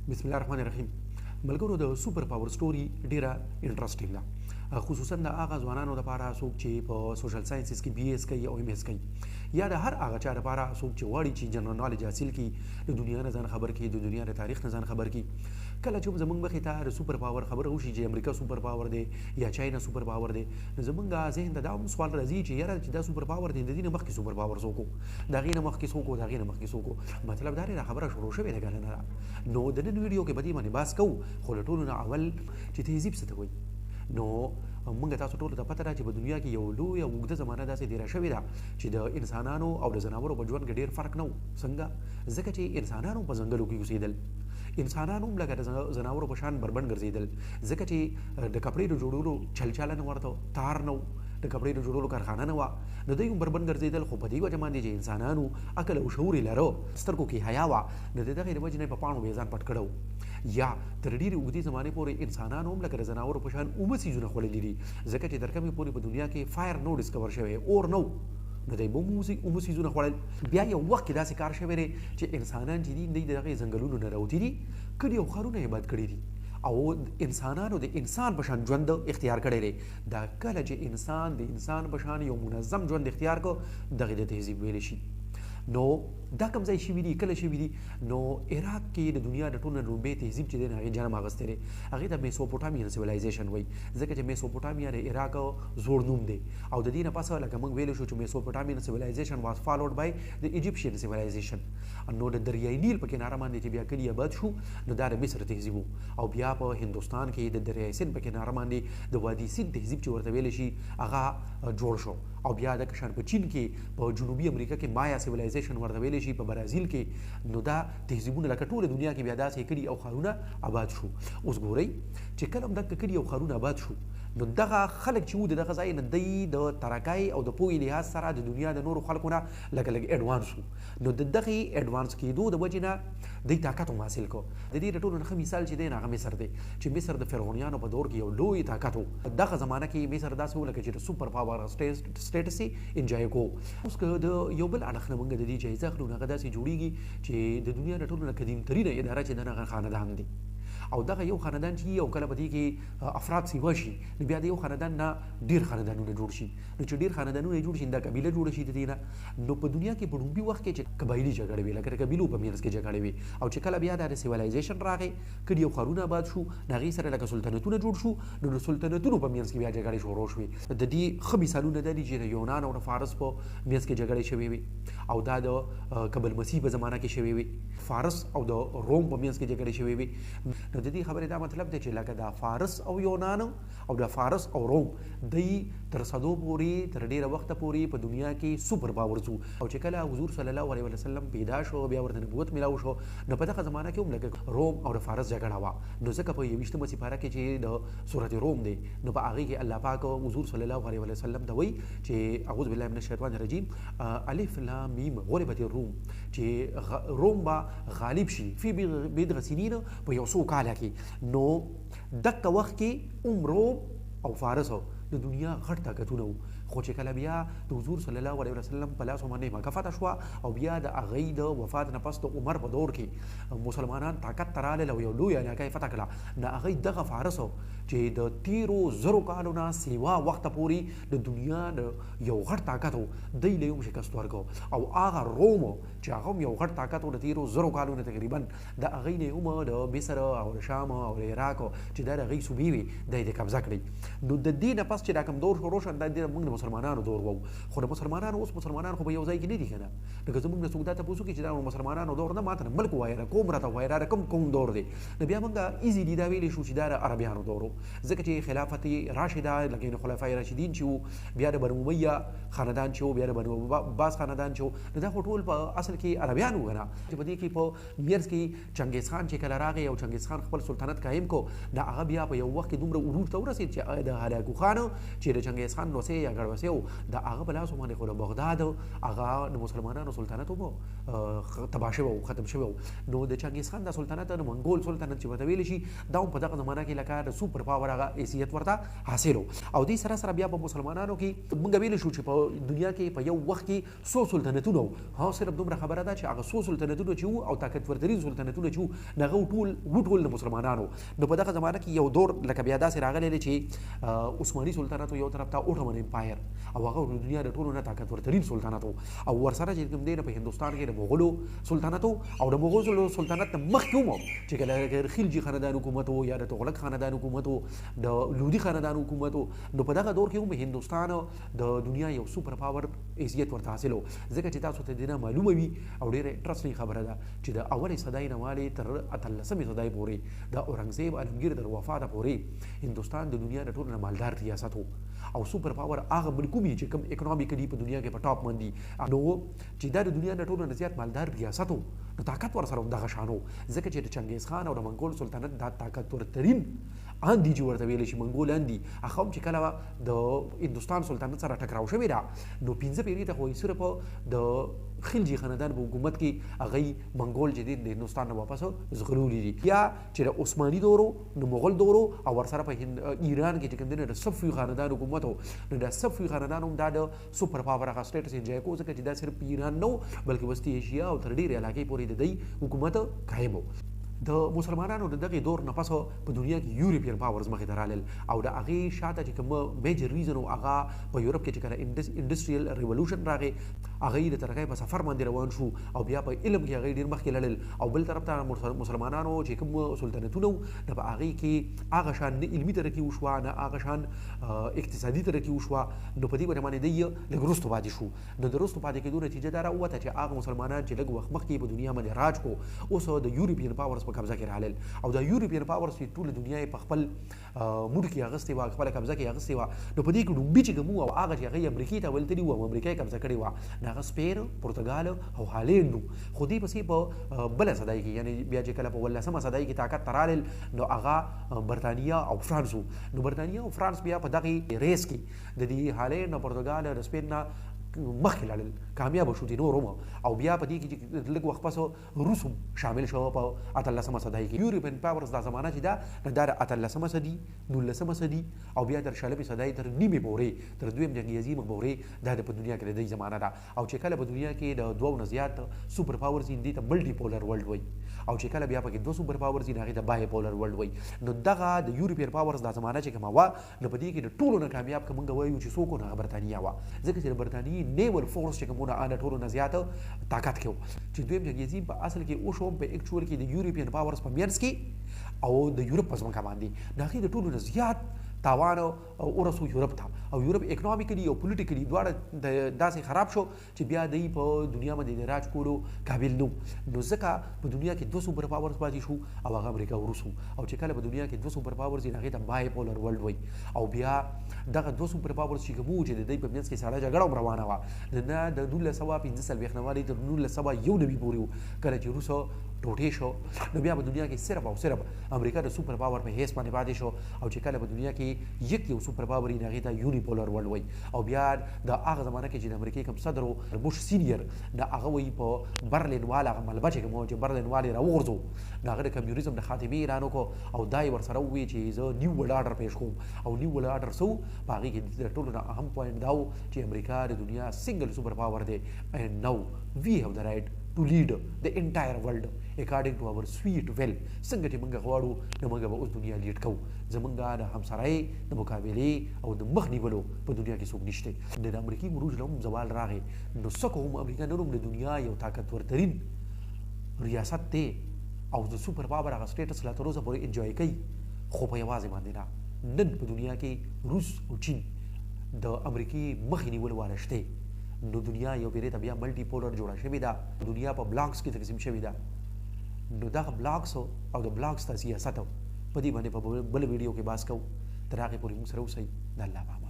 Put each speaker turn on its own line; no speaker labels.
بسم الله الرحمن الرحیم. ملګرو د سوپر پاور سټوري ډیره انټرسټینګ ده، خصوصا د هغه ځوانانو لپاره څوک چې په سوشل ساينسز کې بي ایس کوي او ایم ایس کوي، یا د هر هغه چا لپاره څوک چې غواړي چې جنرال نالج حاصل کړي، د دنیا نه ځان خبر کړي، د دنیا د تاریخ نه ځان خبر کړي. کله چې زمونږ مخې ته د سوپر پاور خبره وشي چې امریکا سوپر پاور دی یا چاینا سوپر پاور دی، نو زمونږ ذهن ته دا سوال راځي چې یاره چې دا سوپر پاور دی، د دې نه مخکې سوپر پاور څوک و، د هغې نه مخکې څوک و، د هغې نه مخکې څوک و. مطلب دا دی دا خبره شروع شوې ده که نه. نو د نن ویډیو کې به دې باندې بحث کوو، خو له ټولو نه اول چې تهذیب څه ته وایي. نو موږ تاسو ټولو ته پته ده چې په دنیا کې یو لویه اوږده زمانه داسې تېره شوې ده چې د انسانانو او د ځناورو په ژوند کې ډېر فرق نه و. څنګه؟ ځکه چې انسانانو په ځنګلو کې اوسېدل، انسانانو هم لکه د ځناورو په شان بربنډ ګرځېدل، ځکه چې د کپړې د جوړولو چلچاله نه ورته تار نه و، د کپړې د جوړولو کارخانه نه وه، نو دوی هم بربنډ ګرځېدل. خو په دې وجه باندې چې انسانانو عقل او شعور یې لره، سترګو کې حیا وه، نو د دغې د وجې نه یې په پاڼو به یې ځان پټ کړی و. یا تر ډېرې اوږدې زمانې پورې انسانانو هم لکه د ځناورو په شان اومه څیزونه خوړلي دي، ځکه چې تر کومې پورې په دنیا کې فایر نو ډسکور شوی، اور نه و، نو دوی به اومه څیزونه خوړل. بیا یو وخت کې داسې کار شوی دی چې انسانان چې دي دوی د هغې ځنګلونو نه راوتي دي، کلي او ښارونه یې باد کړي دي او انسانانو د انسان په شان ژوند اختیار کړی دی. دا کله چې انسان د انسان په شان یو منظم ژوند اختیار کړو، دغې د تهذیب ویلی شي. نو دا کوم ځای شوي دي، کله شوي دي؟ نو عراق کې د دنیا د ټولو نه لومړی تهذیب چې دی نو هغې جنم اخیستی دی، هغې ته میسوپوټامین سیویلایزیشن وایي، ځکه چې میسوپوټامیا د عراق زوړ نوم دی. او د دې نه پسه لکه موږ ویلی شو چې میسوپوټامین سیویلایزیشن واز فالوډ بای د ایجپشین سیویلایزیشن. نو د دریای نیل په کناره باندې چې بیا کلي آباد شو، نو دا د مصر تهذیب و. او بیا په هندوستان کې د دریای سند په کناره باندې د وادي سند تهذیب چې ورته ویلی شي هغه جوړ شو. او بیا د کشان په چین کې، په جنوبي امریکا کې مایا سیویلایزیشن ورته ویلی شي، په برازیل کې، نو دا تهذیبونه لکه ټوله دنیا کې بیا داسې کلي او ښارونه آباد شو. اوس ګورئ چې کله هم دغه کلي او ښارونه آباد شو، نو دغه خلک چې وو د دغه ځای نه دوی د ترقۍ او د پوهې لحاظ سره د دنیا د نورو خلکو نه لږ اډوانس وو. نو د دغې اډوانس کېدو د وجې نه دوی طاقت هم حاصل کړو. د دې د ټولو نه ښه مثال چې دی هغه مصر دی، چې مصر د فرعونیانو په دور کې یو لوی طاقت و. دغه زمانه کې مصر داسې و لکه چې د سوپر پاور سټیټس یې انجوای کوو. اوس که د یو بل اړخ نه موږ د دې جایزه اخلو، نو هغه داسې جوړېږي چې د دنیا د ټولو نه قدیمترینه اداره چې ده هغه خاندان دی. او دغه یو خاندان چې یو کله په دې کې افراد سیوا شي، نو بیا د یو خاندان نه ډېر خاندانونه جوړ شي. نو چې ډېر خاندانونه جوړ شي، دا قبیله جوړه شي د دې نه. نو په دنیا کې په لومړي وخت کې چې قبایلي جګړې وې، لکه د قبیلو په منځ کې جګړې وې، او چې کله بیا د سیویلایزیشن راغی، کلي او ښارونه آباد شو، نو هغې سره لکه سلطنتونه جوړ شو، نو د سلطنتونو په منځ کې بیا جګړې شروع شوې. د دې ښه مثالونه دا دي چې د یونان او د فارس په منځ کې جګړې شوې وې، او دا د قبل مسیح په زمانه کې شوې وې. فارس او د روم په منځ کې جګړې شوې وې. نو د دې خبرې دا مطلب دی چې لکه د فارس او یونان او د فارس او روم دوی تر صدو پورې، تر ډېره وخته پورې په دنیا کې سوپر پاورز وو. او چې کله حضور صلی الله علیه وسلم پیدا شو، بیا ورته نبوت میلاو شو، نو په دغه زمانه کې هم لکه روم او د فارس جګړه وه. نو ځکه په 21مه سپاره کې چې د سورت روم دی، نو په هغې کې الله پاک حضور صلی الله علیه وسلم ته وایي چې اعوذ بالله من الشیطان الرجیم، الف لام میم غلبت الروم، چې روم به غالب شي فی بضع سنین، په یو څو کاله کې. نو دغه وخت کې روم او فارس د دنیا غټ طاقتونه وو. خو چې کله بیا د حضور صلی الله علیه وسلم په لاس باندې مکه فتح شوه، او بیا د هغې د وفات نه پس د عمر په دور کې مسلمانان طاقت ته راغلل او یو لویه علاقه یې فتح کړه. نو هغوی دغه فارس چې د تیرو زرو کالو نه سیوا وخته پورې د دنیا د یو غټ طاقت و، دوی له یې هم شکست ورکړو. او هغه روم چې هغه هم یو غټ طاقت و د تیرو زرو کالو نه تقریبا، د هغوی نه هم د مصر او د شام او د عراق چې دا د هغوی صوبې وې، دا یې د قبضه کړئ. نو د دې نه پس چې دا کوم دور شروع شو، دا موږ د مسلمانانو دور وو. خو د مسلمانانو اوس مسلمانان خو په یو ځای کې نه دي که نه. لکه زموږ نه څوک دا تپوس وکړي چې دا مسلمانانو دور نه، ماته نه ملک ووایه، کوم راته ووایه دا کوم دور دی. نو بیا موږ ایزیلي دا ویلی شو چې دا د عربیانو دور و، ځکه چې خلافت راشده لکه خلفای راشدین چې وو، بیا د بنو امیه خاندان چې وو، بیا د بنو عباس خاندان چې وو، نو دا خو ټول په اصل کې عربیان وو که نه. چې په دې کې په منځ کې چنګیز خان چې کله راغی او چنګیز خان خپل سلطنت قایم کو، نو هغه بیا په یو وخت کې دومره عروج ته ورسېد چې د هلاکو خان چې د چنګیز خان نوسې یا وسیو د هغه په لاس باندې خو د بغداد هغه د مسلمانانو سلطنت مو تباه شوی او ختم شوی نو د چنګیز خان د سلطنت د منګول سلطنت چې ورته ویل شي دا په دغه زمانه کې لکه د سوپر پاور هغه حیثیت ورته حاصل او دې سره بیا په مسلمانانو کې موږ ویل شو چې په دنیا کې په یو وخت کې څو سلطنتونه ها صرف دومره خبره ده چې هغه څو سلطنتونه چې وو او طاقتور ترین سلطنتونه چې وو هغه ټول د مسلمانانو نو په دغه زمانه کې یو دور لکه بیا داسې راغلی چې عثماني سلطنت یو طرف ته اوټومن امپایر او هغه د دنیا د ټولو نه طاقتور ترین سلطنت او ورسره چې کوم دی په هندوستان کې د مغولو سلطنت او د مغولو سلطنت مخکې وو چې کله خلجي خاندان حکومت وو یا د تغلق خاندان حکومت وو د لودي خاندان حکومت وو نو په دغه دور کې هم هندوستان د دنیا یو سوپر پاور حیثیت ورته حاصل ځکه چې تاسو ته دینه معلومه وي او ډیره انټرسټینګ خبره ده چې د اولې صدای نه والي تر 13مې صدای پورې د اورنګزیب عالمګیر د وفات پورې هندوستان د دنیا د ټولو مالدار ریاست وو او سوپر پاور هغه ملکومي چې کوم اکونومیکلی په دنیا کې په ټاپ باندې نو چې دا د دنیا د ټولو زیات مالدار ریاست وو نو طاقت ور سره دغه شانو ځکه چې د چنګیز خان او د منګول سلطنت دا طاقتور ترین اندي چې ورته ویل شي منګول اندي هغه هم چې کله د هندوستان سلطنت سره ټکراو شوی دا نو 15 پیړۍ ته خو صرف د خلجي خاندان په حکومت کې هغه منګول جدید د هندوستان نه واپس زغلولي دي یا چې د عثماني دورو د مغول دورو او ورسره په ایران کې چې کوم د صفوي خاندان حکومت نو د صفوي خاندان هم د سوپر پاور هغه سټیټس انجوای کوي ځکه چې دا صرف ایران نه بلکې وسطي ایشیا او تر ډیرې علاقې پورې د دې حکومت قایم و د مسلمانانو د دغه دور نه پس په دنیا کې یورپین پاورز مخې ته رالل او د هغې شاته چې کوم میجر ریزن و هغه په یورپ کې چې کله انډسټریل ریولوشن راغی هغه یې د ترقۍ په سفر باندې روان شو او بیا په علم کې هغه ډېر مخکې لاړل او بل طرف ته مسلمانانو چې کوم سلطنتونه د په هغې کې هغه شان نه علمي ترقي وشوه نه هغه شان اقتصادي ترقي وشوه نو په دې باندې دی لږ وروسته پاتې شو نو د وروسته پاتې کېدو نتیجه دا راووته چې هغه مسلمانان چې لږ وخت مخکې په دنیا باندې راج کو اوس د یورپین پاورز په قبضه کې رالل او د یورپین پاورز چې ټول دنیا په خپل موډ کې اغستې وه خپله قبضه کې اغستې وه نو په دې کې ډومبي چې کوم او هغه چې هغه امریکې ته ویل تلي وو او امریکا یې قبضه کړې وه نو هغه سپین پرتګال او هالینډ وو خو دې پسې په بله صدۍ کې یعنې بیا چې کله په 18مه صدۍ کې طاقت ته رالل نو هغه برطانیه او فرانس وو نو برطانیه او فرانس بیا په دغې ریس کې د دې هالینډ او پرتګال او د سپین نه مخکې لاړل کامیاب شو دي نور او بیا په دې کې چې لږ وخت پس روس شامل شو په 18مه صدۍ کې یورپین پاورز دا زمانه چې دا د 18مه صدۍ 19مه صدۍ او بیا تر 20مې صدۍ تر نیمې پورې تر دویم جنګ عظیم پورې دا په دنیا کې د دې زمانه ده او چې کله په دنیا کې د دوه نه زیات سوپر پاورز دي ته ملټي پولر ورلد وایي او چې کله بیا پکې دوه سوپر پاورز دي هغې ته بایپولر ورلد وایي نو دغه د یورپین پاورز دا زمانه چې کومه وه نو په دې کې د ټولو نه کامیاب که موږ وایو چې څوک هغه برطانیه وه ځکه چې د برطانیې نیول فورس چې کومونه هغه ټولو نه زیات طاقت کې و چې دویم جنګ عظیم په اصل کې وشو په اکچوال کې د یورپین پاورز په منځ کې او د یورپ په ځمکه باندې د هغې د ټولو نه زیات تاوان ورسو یورپ ته او یورپ اکنومیکلی او پولیټیکلی دواړه داسې خراب شو چې بیا دوی په دنیا باندې د راج کولو قابل نو ځکه په دنیا کې دوه سوپر پاورز پاتې شو او هغه امریکا او روس او چې کله په دنیا کې دوه سوپر پاورز دي هغې ته بایپولر ورلد وایي او بیا دغه دوه سوپر پاورز چې کوم چې د دوی په منځ کې ساړه جګړه هم روانه وه نه د 1945 نه والي تر 1991 پورې و کله چې روس ټوټې شو نو بیا په دنیا کې صرف او صرف امریکا د سوپر پاور په حیث باندې پاتې شو او چې کله په دنیا کې یو سوپر پاور یې هغې ته یونیپولر ورلد وایي او بیا د هغه زمانه کې چې د امریکې کوم صدر و بوش سینیر د هغه وایي په برلین وال هغه ملبه چې کوم چې برلین وال یې راوغورځو نو هغه د کمیونیزم د خاتمې اعلان وکړو او دا یې ورسره ووایي چې زه نیو ورلډ آرډر پیش کوم او نیو ورلډ آرډر څه په هغې کې د ټولو نه اهم پوینټ دا و چې امریکا د دنیا سنګل سوپر پاور دی and now we have the right to lead the entire world according to our sweet will څنګه چې موږ غواړو نو موږ به اوس دنیا لیډ کوو زموږ د همسرۍ د مقابلې او د مخ نیولو په دنیا کې څوک نشته د امریکې مروج له هم زوال راغی نو څه هم امریکا نن هم د دنیا یو طاقتور ترین ریاست دی او د سوپر پاور هغه سټیټس لا تر اوسه پورې انجوای کوي خو په یوازې باندې نه نن په دنیا کې روس او چین د امریکې مخې نیول واله شته نو دنیا یو پیرې ته بیا ملټي پولر جوړه شوې ده دنیا په بلاکس کې تقسیم شوې ده نو دغه بلاکس او د بلاکس ته سیاست په دې باندې په بل ویډیو کې بحث کوو تر هغې پورې موږ سره اوسئ د الله په